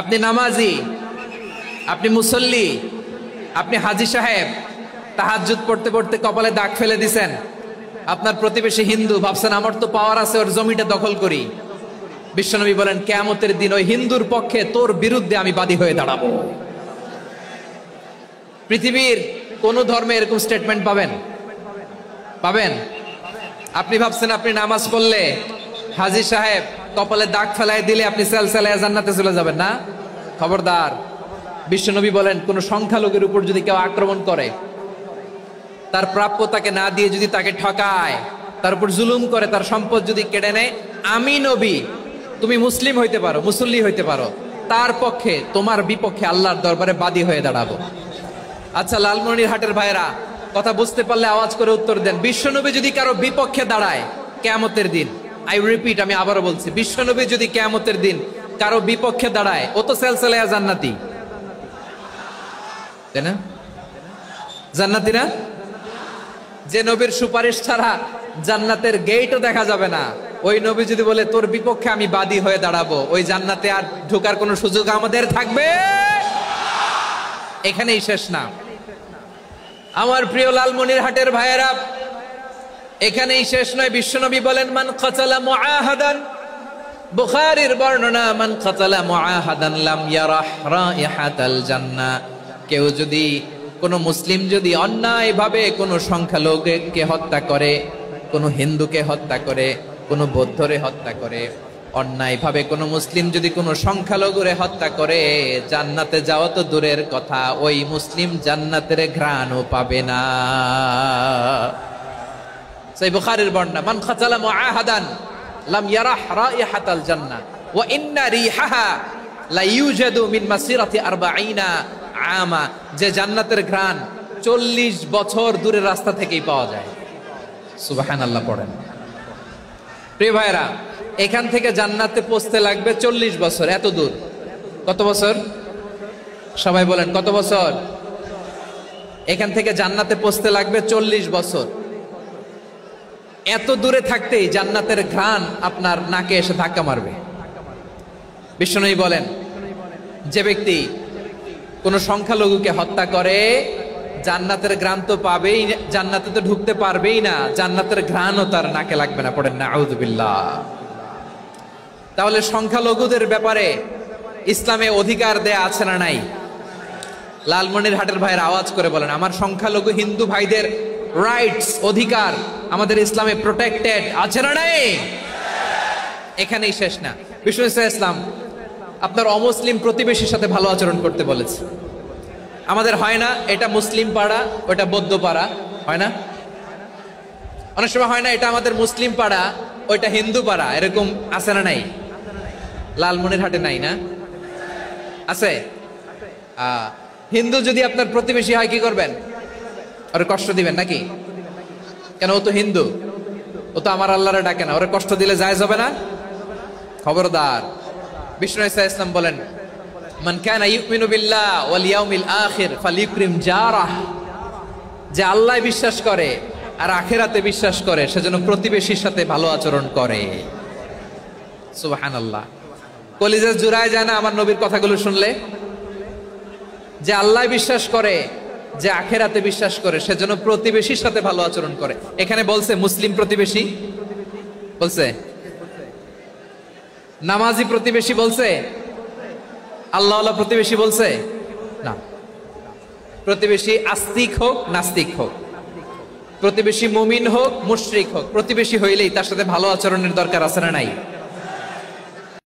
আপনি নামাজি, আপনি মুসল্লি, আপনি হাজী সাহেব, তাহাজ্জুদ পড়তে পড়তে কপালে দাগ ফেলে দিছেন। আপনার প্রতিবেশী হিন্দু, ভাবছেন আমার তো পাওয়ার আছে, ওর জমিটা দখল করি। বিশ্বনবী বলেন কিয়ামতের দিন ওই হিন্দুর পক্ষে তোর বিরুদ্ধে আমি বাদী হয়ে দাঁড়াবো। পৃথিবীর কোন ধর্মে এরকম স্টেটমেন্ট পাবেন? পাবেন? আপনি ভাবছেন আপনি নামাজ পড়লে হাজী সাহেব কপালে দাগ ফেলাই দিলে আপনি সেলসেলায় জান্নাতে চলে যাবেন না? খবরদার। বিশ্বনবী বলেন কোন সংখ্যালঘুর উপর যদি কেউ আক্রমণ করে, তার প্রাপ্য তাকে না দিয়ে যদি তাকে ঠকায়, তার উপর জুলুম করে, তার সম্পদ যদি কেড়ে নেয়, আমি নবী, তুমি মুসলিম হইতে পারো, মুসল্লি হইতে পারো, তার পক্ষে তোমার বিপক্ষে আল্লাহর দরবারে বাদী হয়ে দাঁড়াবো। আচ্ছা লালমনিরহাটের ভাইরা, কথা বুঝতে পারলে আওয়াজ করে উত্তর দেন। বিশ্বনবী যদি কারো বিপক্ষে দাঁড়ায় কিয়ামতের দিন, আই রিপিট, আমি আবারও বলছি, বিশ্বনবী যদি কিয়ামতের দিন কারো বিপক্ষে দাঁড়ায়, ও তো সেলসেলায়া জান্নাতি, তাই না? জান্নাতি না? যে নবীর সুপারিশ ছাড়া জান্নাতের গেটও দেখা যাবে না, ওই নবী যদি বলে তোর বিপক্ষে আমি বাদী হয়ে দাঁড়াবো, ওই জান্নাতে আর ঢোকার কোনো সুযোগ আমাদের থাকবে? এখানেই শেষ না আমার প্রিয় লালমনিরহাটের ভাইয়েরা, এখানেই শেষ নয়। বিশ্বনবী বলেন মান কাতালা মুআহাদান, বুখারীর বর্ণনা, মান কাতালা মুআহাদান লাম ইয়ারাহ রাইহাতাল জান্নাহ। কেউ যদি, কোন মুসলিম যদি অন্যায়ভাবে কোন সংখ্যালঘুকে হত্যা করে, কোন হিন্দুকে হত্যা করে, কোন বৌদ্ধরে হত্যা করে, অন্যায়ভাবে কোন মুসলিম যদি কোন সংখ্যালঘুরে হত্যা করে, জান্নাতে যাওয়া তো দূরের কথা, ওই মুসলিম জান্নাতের ঘ্রাণও পাবে না। সেই বুখারীর বর্ণনা, মান কাতালা মুআহাদান লাম ইয়ারাহ রাইহাতাল জান্নাহ ওয়া ইন্না রিহাহা লা ইউজাদু মিন মাসিরাতি 40 আমা। যে জান্নাতের ঘ্রাণ 40 বছর দূরের রাস্তা থেকেই পাওয়া যায়। সুবহানাল্লাহ পড়েন। প্রিয় ভাইরা, এখান থেকে জান্নাতে পৌঁছতে লাগবে 40 বছর। এত দূর, কত বছর? সবাই বলেন কত বছর? এখান থেকে জান্নাতে পৌঁছতে লাগবে 40 বছর। এত দূরে থাকতেই জান্নাতের ঘ্রাণ আপনার নাকে এসে ধাক্কা মারবে। বিশ্বনবী বলেন যে ব্যক্তি কোন সংখ্যালঘুকে হত্যা করে, জান্নাতের ঘ্রাণ তো পাবেই, জান্নাতে তো ঢুকতে পারবেই না, জান্নাতের ঘ্রাণও তার নাকে লাগবে না। পড়েন না আউযুবিল্লাহ। তাহলে সংখ্যালঘুদের ব্যাপারে ইসলামে অধিকার দেয়া আছে না নাই? লালমনিরহাটের ভাইয়ের আওয়াজ করে বলেন, আমার সংখ্যালঘু হিন্দু ভাইদের রাইটস, অধিকার আমাদের ইসলামে প্রোটেক্টেড আছে না নাই? এখানেই শেষ না। বিষ্ণু ইসলাম আপনার অমুসলিম প্রতিবেশীর সাথে ভালো আচরণ করতে বলেছে। আমাদের হয় না, এটা মুসলিম পাড়া, ওটা বৌদ্ধ পাড়া, হয় না? অনেক সময় হয় না, এটা আমাদের মুসলিম পাড়া, ওইটা হিন্দু পাড়া, এরকম আছে না নাই? লালমনিরহাটে নাই না? আছে? হিন্দু যদি আপনার প্রতিবেশী হয় কি করবেন? ওরে কষ্ট দিবেন নাকি? কেন? ও তো হিন্দু, ও তো আমার আল্লাহরে ডাকে না, ওরে কষ্ট দিলে জায়েজ হবে না? খবরদার। বিষ্ণু ইসলাম বলেন মান কানা ইউমিনু বিল্লাহ ওয়াল ইয়াউমিল আখির ফালিউকরিম জারাহ। যে আল্লাহ বিশ্বাস করে আর আখিরাতে বিশ্বাস করে, সেজন্য প্রতিবেশীর সাথে ভালো আচরণ করে। সুবহানাল্লাহ। কলিজা জুড়ায় যায় না আমার নবীর কথাগুলো শুনলে? যে আল্লাহ বিশ্বাস করে, যে আখিরাতে বিশ্বাস করে, সেজন্য প্রতিবেশীর সাথে ভালো আচরণ করে। এখানে বলছে মুসলিম প্রতিবেশী বলছে, নামাজি প্রতিবেশী বলছে, আল্লাহওয়ালা প্রতিবেশী বলছে না। প্রতিবেশী আস্তিক হোক নাস্তিক হোক, প্রতিবেশী মুমিন হোক মুশরিক হোক, প্রতিবেশী হইলেই তার সাথে ভালো আচরণের দরকার আছে না নাই?